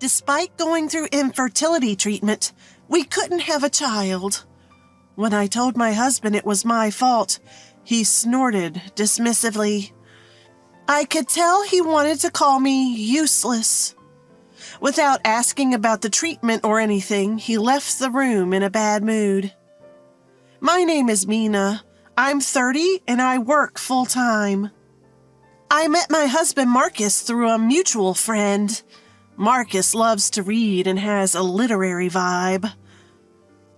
Despite going through infertility treatment, we couldn't have a child. When I told my husband it was my fault, he snorted dismissively. I could tell he wanted to call me useless. Without asking about the treatment or anything, he left the room in a bad mood. My name is Mina. I'm 30 and I work full-time. I met my husband Marcus through a mutual friend. Marcus loves to read and has a literary vibe.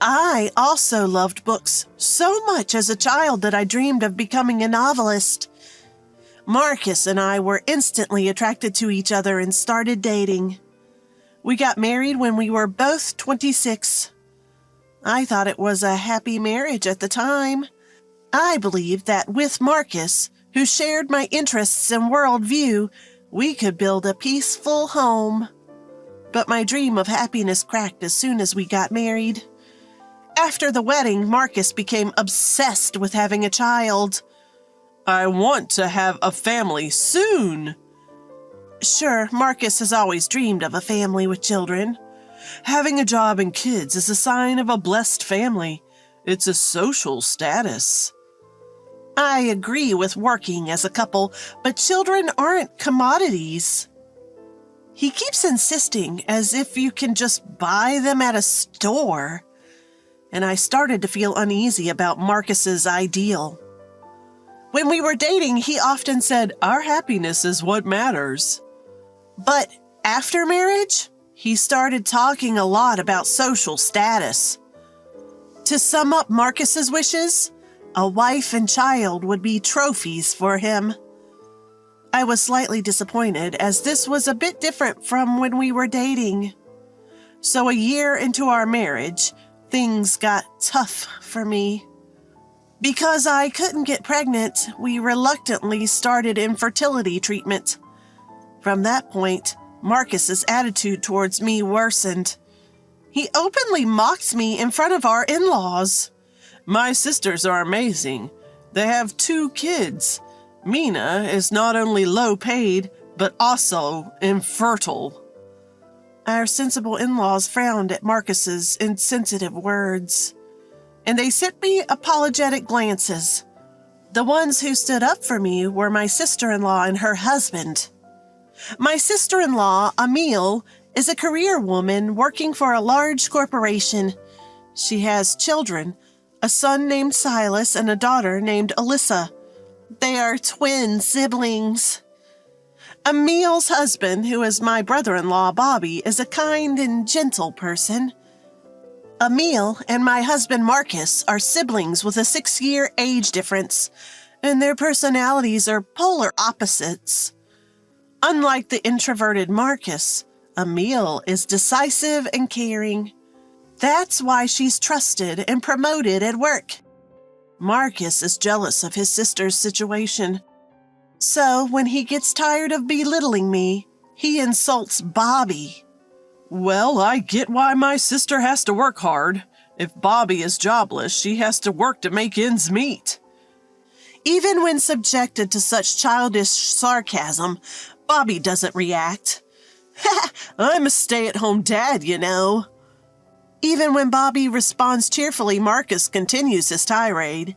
I also loved books so much as a child that I dreamed of becoming a novelist. Marcus and I were instantly attracted to each other and started dating. We got married when we were both 26. I thought it was a happy marriage at the time. I believed that with Marcus, who shared my interests and worldview, we could build a peaceful home. But my dream of happiness cracked as soon as we got married. After the wedding, Marcus became obsessed with having a child. I want to have a family soon. Sure, Marcus has always dreamed of a family with children. Having a job and kids is a sign of a blessed family. It's a social status. I agree with working as a couple, but children aren't commodities. He keeps insisting as if you can just buy them at a store. And I started to feel uneasy about Marcus's ideal. When we were dating, he often said, "Our happiness is what matters." But after marriage, he started talking a lot about social status. To sum up Marcus's wishes, a wife and child would be trophies for him. I was slightly disappointed as this was a bit different from when we were dating. So a year into our marriage, things got tough for me. Because I couldn't get pregnant, we reluctantly started infertility treatment. From that point, Marcus's attitude towards me worsened. He openly mocked me in front of our in-laws. My sisters are amazing. They have 2 kids. Mina is not only low-paid, but also infertile. Our sensible in-laws frowned at Marcus's insensitive words, and they sent me apologetic glances. The ones who stood up for me were my sister-in-law and her husband. My sister-in-law, Emile, is a career woman working for a large corporation. She has children, a son named Silas and a daughter named Alyssa. They are twin siblings. Emile's husband, who is my brother-in-law, Bobby, is a kind and gentle person. Emile and my husband, Marcus, are siblings with a 6-year age difference, and their personalities are polar opposites. Unlike the introverted Marcus, Emile is decisive and caring. That's why she's trusted and promoted at work. Marcus is jealous of his sister's situation. So when he gets tired of belittling me, he insults Bobby. Well, I get why my sister has to work hard. If Bobby is jobless, she has to work to make ends meet. Even when subjected to such childish sarcasm, Bobby doesn't react. I'm a stay-at-home dad, you know. Even when Bobby responds cheerfully, Marcus continues his tirade.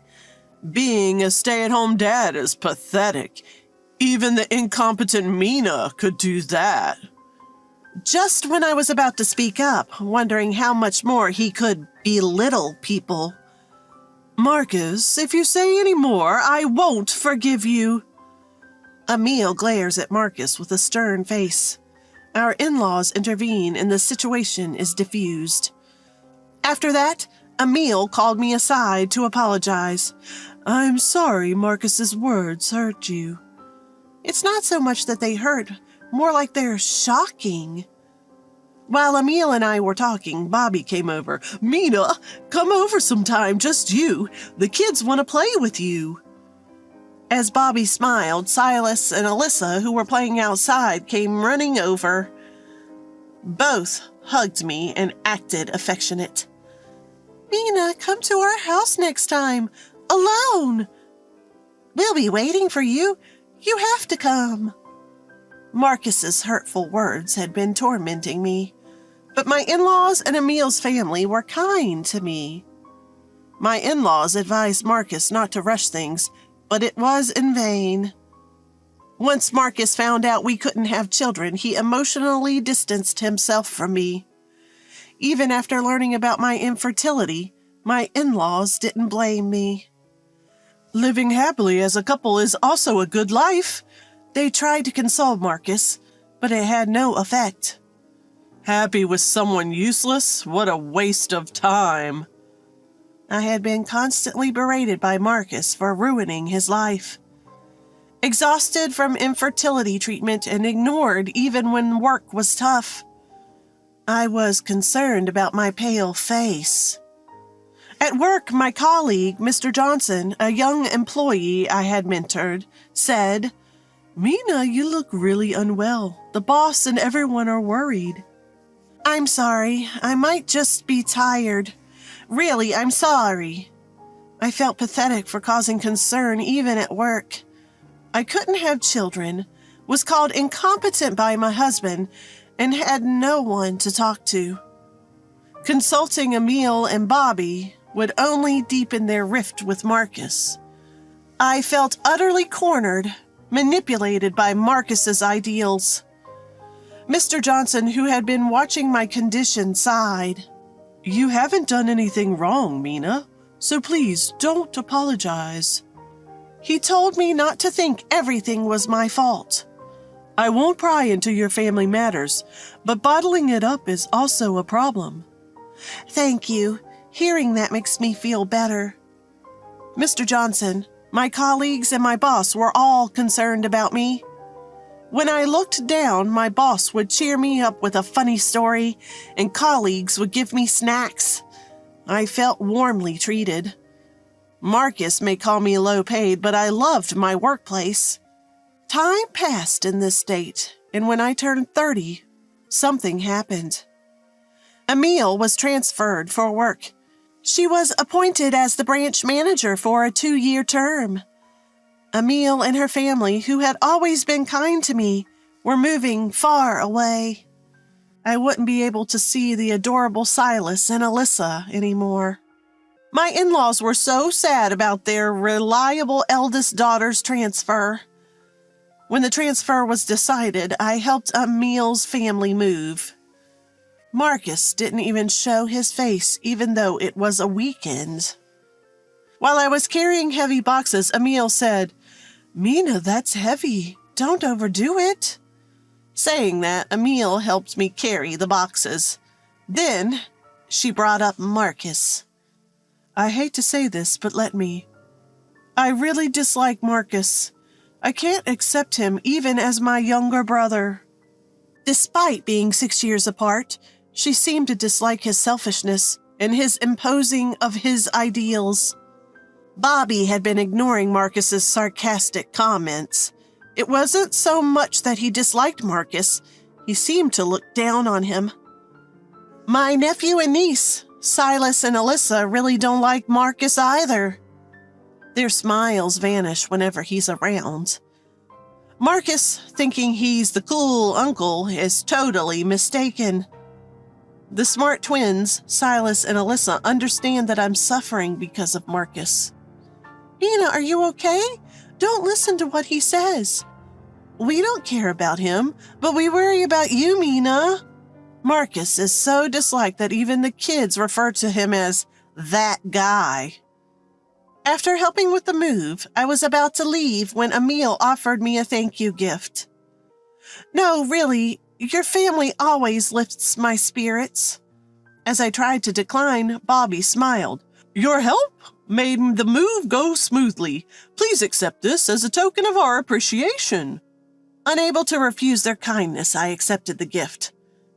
Being a stay-at-home dad is pathetic. Even the incompetent Mina could do that. Just when I was about to speak up, wondering how much more he could belittle people. Marcus, if you say any more, I won't forgive you. Emile glares at Marcus with a stern face. Our in-laws intervene and the situation is diffused. After that, Emile called me aside to apologize. I'm sorry Marcus's words hurt you. It's not so much that they hurt, more like they're shocking. While Emile and I were talking, Bobby came over. Mina, come over sometime, just you. The kids want to play with you. As Bobby smiled, Silas and Alyssa, who were playing outside, came running over. Both hugged me and acted affectionate. Mina, come to our house next time. Alone. We'll be waiting for you. You have to come. Marcus's hurtful words had been tormenting me, but my in-laws and Emil's family were kind to me. My in-laws advised Marcus not to rush things, but it was in vain. Once Marcus found out we couldn't have children, he emotionally distanced himself from me. Even after learning about my infertility, my in-laws didn't blame me. Living happily as a couple is also a good life. They tried to console Marcus, but it had no effect. Happy with someone useless? What a waste of time. I had been constantly berated by Marcus for ruining his life. Exhausted from infertility treatment and ignored even when work was tough, I was concerned about my pale face. At work, my colleague, Mr. Johnson, a young employee I had mentored, said, "Mina, you look really unwell. The boss and everyone are worried." "I'm sorry. I might just be tired. Really, I'm sorry." I felt pathetic for causing concern even at work. I couldn't have children, was called incompetent by my husband, and had no one to talk to. Consulting Emil and Bobby would only deepen their rift with Marcus. I felt utterly cornered, manipulated by Marcus's ideals. Mr. Johnson, who had been watching my condition, sighed. "You haven't done anything wrong, Mina, so please don't apologize." He told me not to think everything was my fault. "I won't pry into your family matters, but bottling it up is also a problem." "Thank you. Hearing that makes me feel better." Mr. Johnson, my colleagues, and my boss were all concerned about me. When I looked down, my boss would cheer me up with a funny story, and colleagues would give me snacks. I felt warmly treated. Marcus may call me low-paid, but I loved my workplace. Time passed in this state, and when I turned 30, something happened. Emil was transferred for work. She was appointed as the branch manager for a 2-year term. Emil and her family, who had always been kind to me, were moving far away. I wouldn't be able to see the adorable Silas and Alyssa anymore. My in-laws were so sad about their reliable eldest daughter's transfer. When the transfer was decided, I helped Emil's family move. Marcus didn't even show his face, even though it was a weekend. While I was carrying heavy boxes, Emil said, "Mina, that's heavy. Don't overdo it." Saying that, Emil helped me carry the boxes. Then she brought up Marcus. "I hate to say this, but let me. I really dislike Marcus. I can't accept him even as my younger brother." Despite being 6 years apart, she seemed to dislike his selfishness and his imposing of his ideals. Bobby had been ignoring Marcus's sarcastic comments. It wasn't so much that he disliked Marcus. He seemed to look down on him. My nephew and niece, Silas and Alyssa, really don't like Marcus either. Their smiles vanish whenever he's around. Marcus, thinking he's the cool uncle, is totally mistaken. The smart twins, Silas and Alyssa, understand that I'm suffering because of Marcus. "Mina, are you okay? Don't listen to what he says." "We don't care about him, but we worry about you, Mina." Marcus is so disliked that even the kids refer to him as that guy. After helping with the move, I was about to leave when Emil offered me a thank you gift. "No, really, your family always lifts my spirits." As I tried to decline, Bobby smiled. "Your help made the move go smoothly. Please accept this as a token of our appreciation." Unable to refuse their kindness, I accepted the gift,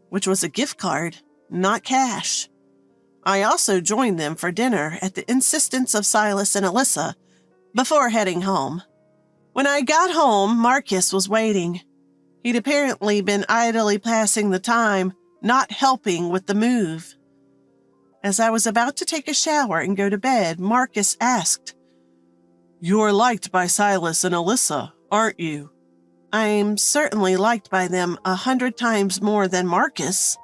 which was a gift card, not cash. I also joined them for dinner at the insistence of Silas and Alyssa before heading home. When I got home, Marcus was waiting. He'd apparently been idly passing the time, not helping with the move. As I was about to take a shower and go to bed, Marcus asked, "You're liked by Silas and Alyssa, aren't you?" I'm certainly liked by them 100 times more than Marcus.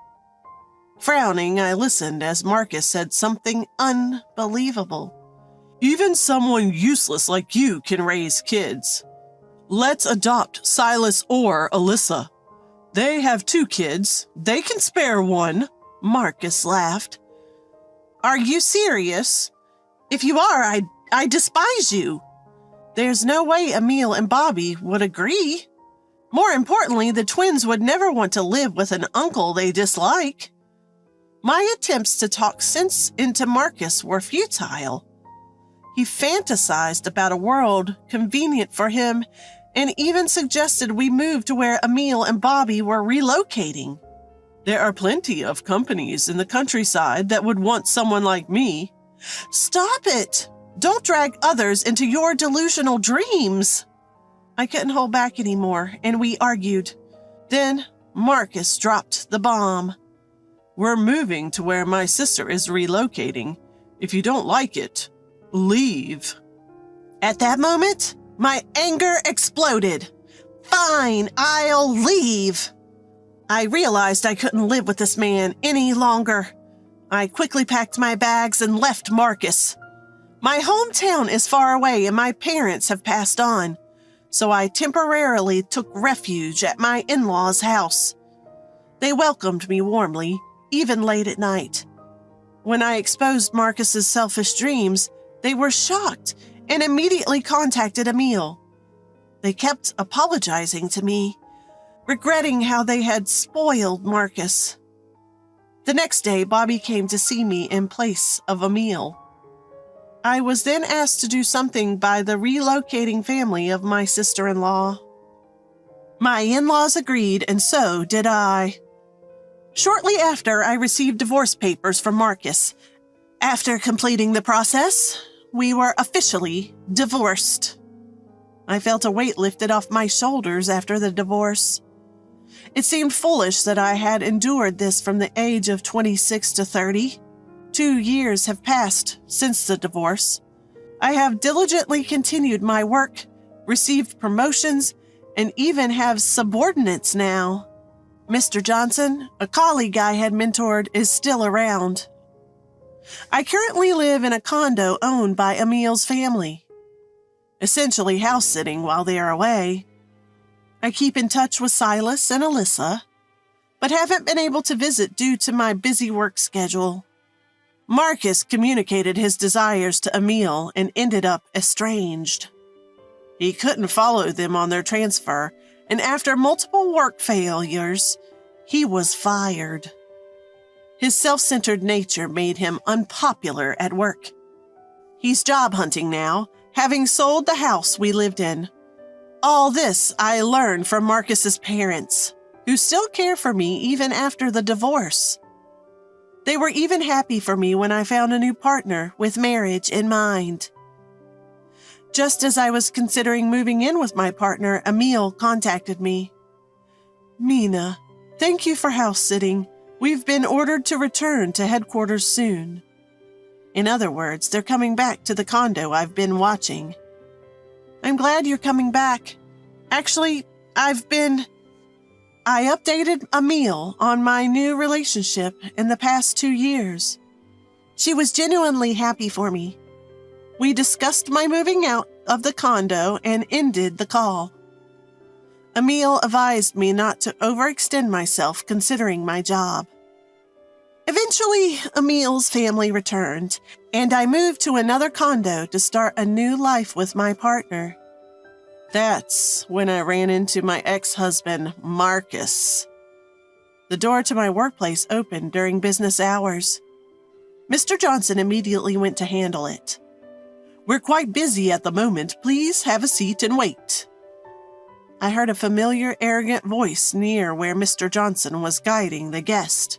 Frowning, I listened as Marcus said something unbelievable. Even someone useless like you can raise kids. Let's adopt Silas or Alyssa. They have 2 kids. They can spare one. Marcus laughed. Are you serious? If you are, I despise you. There's no way Emil and Bobby would agree. More importantly, the twins would never want to live with an uncle they dislike. My attempts to talk sense into Marcus were futile. He fantasized about a world convenient for him and even suggested we move to where Emil and Bobby were relocating. There are plenty of companies in the countryside that would want someone like me. Stop it! Don't drag others into your delusional dreams. I couldn't hold back anymore, and we argued. Then Marcus dropped the bomb. We're moving to where my sister is relocating. If you don't like it, leave. At that moment, my anger exploded. Fine, I'll leave. I realized I couldn't live with this man any longer. I quickly packed my bags and left Marcus. My hometown is far away and my parents have passed on, so I temporarily took refuge at my in-laws' house. They welcomed me warmly, even late at night. When I exposed Marcus's selfish dreams, they were shocked and immediately contacted Emil. They kept apologizing to me, regretting how they had spoiled Marcus. The next day, Bobby came to see me in place of Emil. I was then asked to do something by the relocating family of my sister-in-law. My in-laws agreed, and so did I. Shortly after, I received divorce papers from Marcus. After completing the process, we were officially divorced. I felt a weight lifted off my shoulders after the divorce. It seemed foolish that I had endured this from the age of 26 to 30. 2 years have passed since the divorce. I have diligently continued my work, received promotions, and even have subordinates now. Mr. Johnson, a colleague I had mentored, is still around. I currently live in a condo owned by Emil's family, essentially house-sitting while they are away. I keep in touch with Silas and Alyssa, but haven't been able to visit due to my busy work schedule. Marcus communicated his desires to Emil and ended up estranged. He couldn't follow them on their transfer, and after multiple work failures, he was fired. His self-centered nature made him unpopular at work. He's job hunting now, having sold the house we lived in. All this I learned from Marcus's parents, who still care for me even after the divorce. They were even happy for me when I found a new partner with marriage in mind. Just as I was considering moving in with my partner, Emil contacted me. Mina, thank you for house-sitting. We've been ordered to return to headquarters soon. In other words, they're coming back to the condo I've been watching. I'm glad you're coming back. Actually, I updated Emil on my new relationship in the past 2 years. She was genuinely happy for me. We discussed my moving out of the condo and ended the call. Emil advised me not to overextend myself considering my job. Eventually, Emil's family returned, and I moved to another condo to start a new life with my partner. That's when I ran into my ex-husband, Marcus. The door to my workplace opened during business hours. Mr. Johnson immediately went to handle it. We're quite busy at the moment. Please have a seat and wait. I heard a familiar, arrogant voice near where Mr. Johnson was guiding the guest.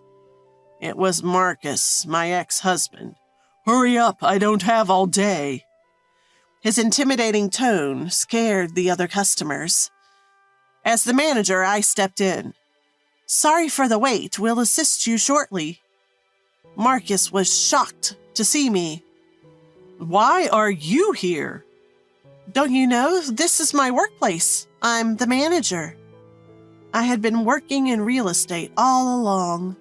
It was Marcus, my ex-husband. Hurry up, I don't have all day. His intimidating tone scared the other customers. As the manager, I stepped in. Sorry for the wait, we'll assist you shortly. Marcus was shocked to see me. Why are you here? Don't you know? This is my workplace. I'm the manager. I had been working in real estate all along,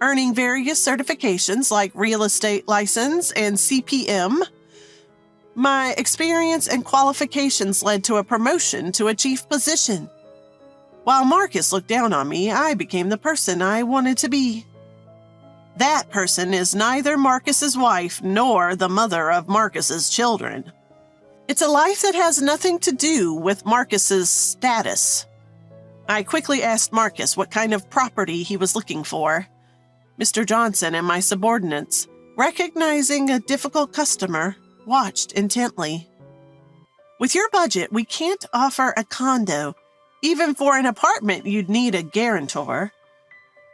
earning various certifications like real estate license and CPM. My experience and qualifications led to a promotion to a chief position. While Marcus looked down on me, I became the person I wanted to be. That person is neither Marcus's wife nor the mother of Marcus's children. It's a life that has nothing to do with Marcus's status. I quickly asked Marcus what kind of property he was looking for. Mr. Johnson and my subordinates, recognizing a difficult customer, watched intently. With your budget, we can't offer a condo. Even for an apartment, you'd need a guarantor.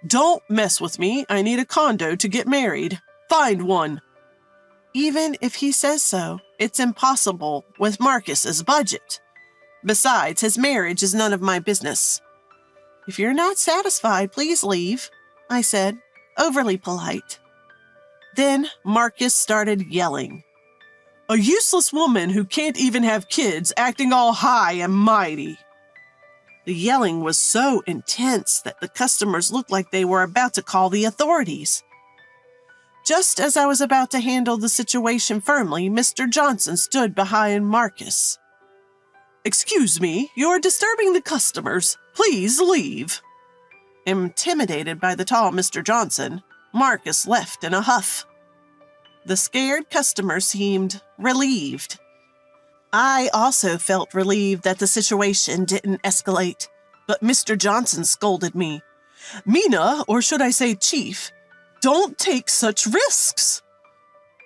Don't mess with me. I need a condo to get married. Find one. Even if he says so, it's impossible with Marcus's budget. Besides, his marriage is none of my business. If you're not satisfied, please leave, I said, overly polite. Then Marcus started yelling. A useless woman who can't even have kids acting all high and mighty. The yelling was so intense that the customers looked like they were about to call the authorities. Just as I was about to handle the situation firmly, Mr. Johnson stood behind Marcus. Excuse me, you're disturbing the customers. Please leave. Intimidated by the tall Mr. Johnson, Marcus left in a huff. The scared customer seemed relieved. I also felt relieved that the situation didn't escalate, but Mr. Johnson scolded me. Mina, or should I say Chief, don't take such risks.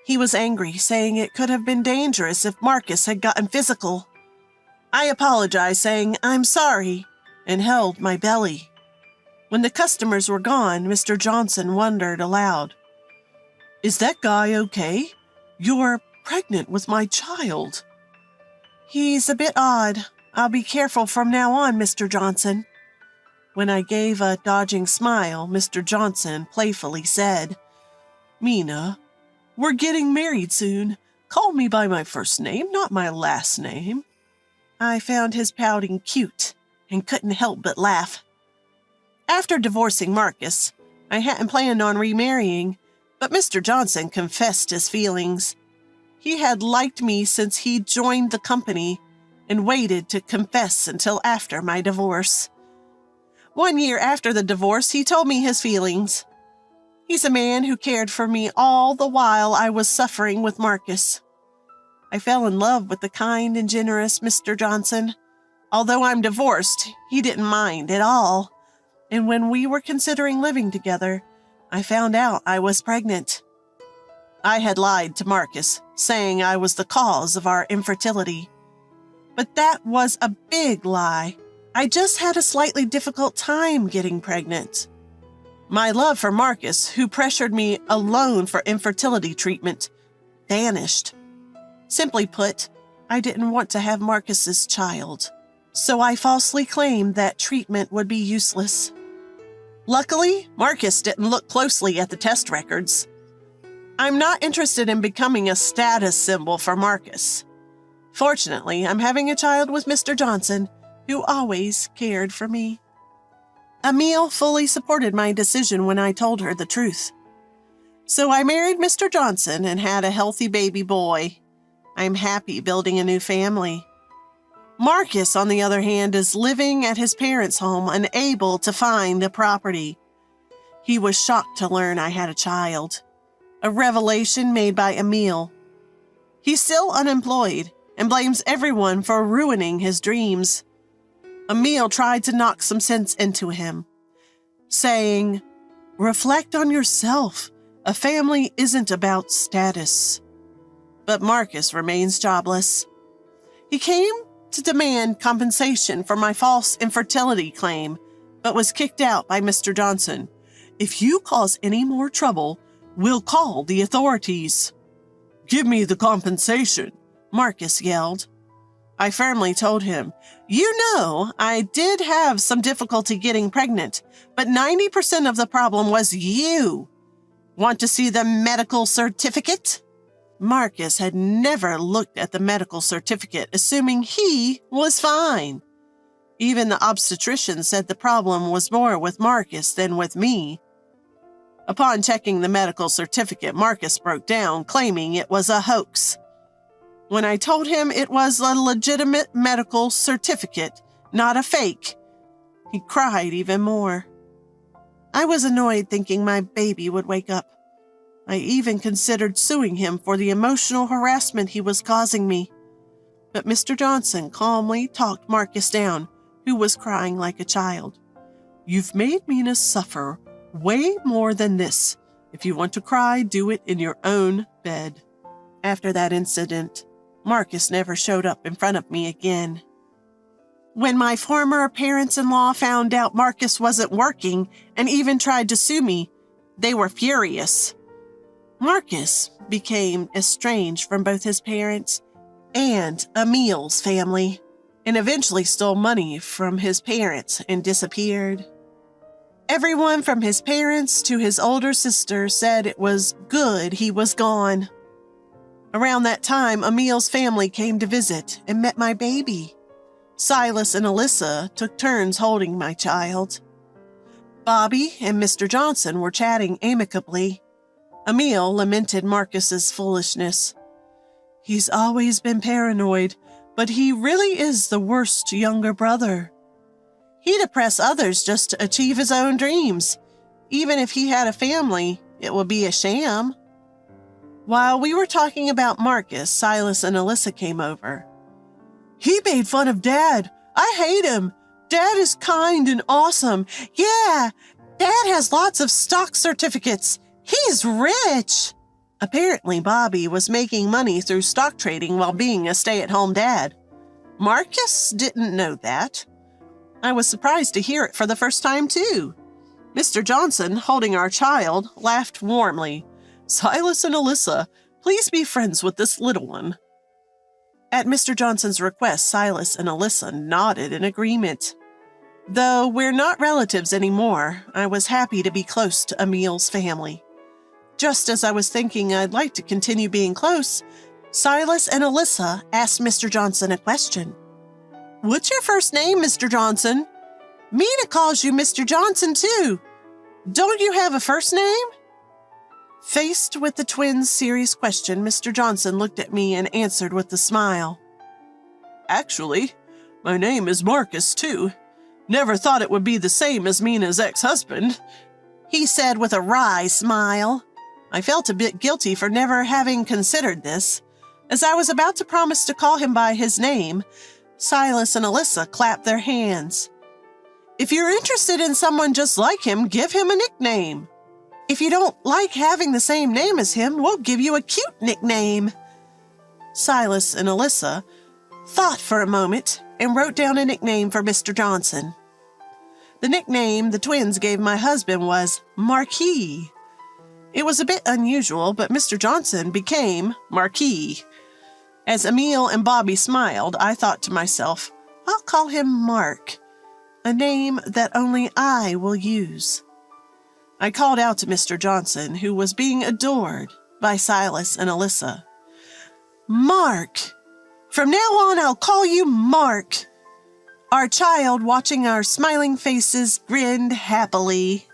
He was angry, saying it could have been dangerous if Marcus had gotten physical. I apologized, saying I'm sorry, and held my belly. When the customers were gone, Mr. Johnson wondered aloud. Is that guy okay? You're pregnant with my child. He's a bit odd. I'll be careful from now on, Mr. Johnson. When I gave a dodging smile, Mr. Johnson playfully said, Mina, we're getting married soon. Call me by my first name, not my last name. I found his pouting cute and couldn't help but laugh. After divorcing Marcus, I hadn't planned on remarrying, but Mr. Johnson confessed his feelings. He had liked me since he joined the company and waited to confess until after my divorce. 1 year after the divorce, he told me his feelings. He's a man who cared for me all the while I was suffering with Marcus. I fell in love with the kind and generous Mr. Johnson. Although I'm divorced, he didn't mind at all. And when we were considering living together, I found out I was pregnant. I had lied to Marcus, saying I was the cause of our infertility. But that was a big lie. I just had a slightly difficult time getting pregnant. My love for Marcus, who pressured me alone for infertility treatment, vanished. Simply put, I didn't want to have Marcus's child, so I falsely claimed that treatment would be useless. Luckily, Marcus didn't look closely at the test records. I'm not interested in becoming a status symbol for Marcus. Fortunately, I'm having a child with Mr. Johnson, who always cared for me. Emile fully supported my decision when I told her the truth. So I married Mr. Johnson and had a healthy baby boy. I'm happy building a new family. Marcus, on the other hand, is living at his parents' home, unable to find a property. He was shocked to learn I had a child, a revelation made by Emile. He's still unemployed and blames everyone for ruining his dreams. Emile tried to knock some sense into him, saying, "Reflect on yourself. A family isn't about status." But Marcus remains jobless. He came to demand compensation for my false infertility claim, but was kicked out by Mr. Johnson. "If you cause any more trouble, we'll call the authorities." "Give me the compensation," Marcus yelled. I firmly told him, "You know, I did have some difficulty getting pregnant, but 90% of the problem was you. Want to see the medical certificate?" Marcus had never looked at the medical certificate, assuming he was fine. Even the obstetrician said the problem was more with Marcus than with me. Upon checking the medical certificate, Marcus broke down, claiming it was a hoax. When I told him it was a legitimate medical certificate, not a fake, he cried even more. I was annoyed, thinking my baby would wake up. I even considered suing him for the emotional harassment he was causing me. But Mr. Johnson calmly talked Marcus down, who was crying like a child. "You've made Mina suffer way more than this. If you want to cry, do it in your own bed." After that incident, Marcus never showed up in front of me again. When my former parents-in-law found out Marcus wasn't working and even tried to sue me, they were furious. Marcus became estranged from both his parents and Emil's family, and eventually stole money from his parents and disappeared. Everyone from his parents to his older sister said it was good he was gone. Around that time, Emil's family came to visit and met my baby. Silas and Alyssa took turns holding my child. Bobby and Mr. Johnson were chatting amicably. Emil lamented Marcus's foolishness. "He's always been paranoid, but he really is the worst younger brother. He'd oppress others just to achieve his own dreams. Even if he had a family, it would be a sham." While we were talking about Marcus, Silas and Alyssa came over. "He made fun of Dad. I hate him. Dad is kind and awesome. Yeah, Dad has lots of stock certificates. He's rich." Apparently, Bobby was making money through stock trading while being a stay-at-home dad. Marcus didn't know that. I was surprised to hear it for the first time, too. Mr. Johnson, holding our child, laughed warmly. "Silas and Alyssa, please be friends with this little one." At Mr. Johnson's request, Silas and Alyssa nodded in agreement. Though we're not relatives anymore, I was happy to be close to Emil's family. Just as I was thinking I'd like to continue being close, Silas and Alyssa asked Mr. Johnson a question. "What's your first name, Mr. Johnson?" "Mina calls you Mr. Johnson, too. Don't you have a first name?" Faced with the twins' serious question, Mr. Johnson looked at me and answered with a smile. "Actually, my name is Marcus, too. Never thought it would be the same as Mina's ex-husband," he said with a wry smile. I felt a bit guilty for never having considered this. As I was about to promise to call him by his name, Silas and Alyssa clapped their hands. "If you're interested in someone just like him, give him a nickname. If you don't like having the same name as him, we'll give you a cute nickname." Silas and Alyssa thought for a moment and wrote down a nickname for Mr. Johnson. The nickname the twins gave my husband was Marquis. It was a bit unusual, but Mr. Johnson became Marquis. As Emil and Bobby smiled, I thought to myself, I'll call him Mark, a name that only I will use. I called out to Mr. Johnson, who was being adored by Silas and Alyssa. "Mark! From now on, I'll call you Mark." Our child, watching our smiling faces, grinned happily.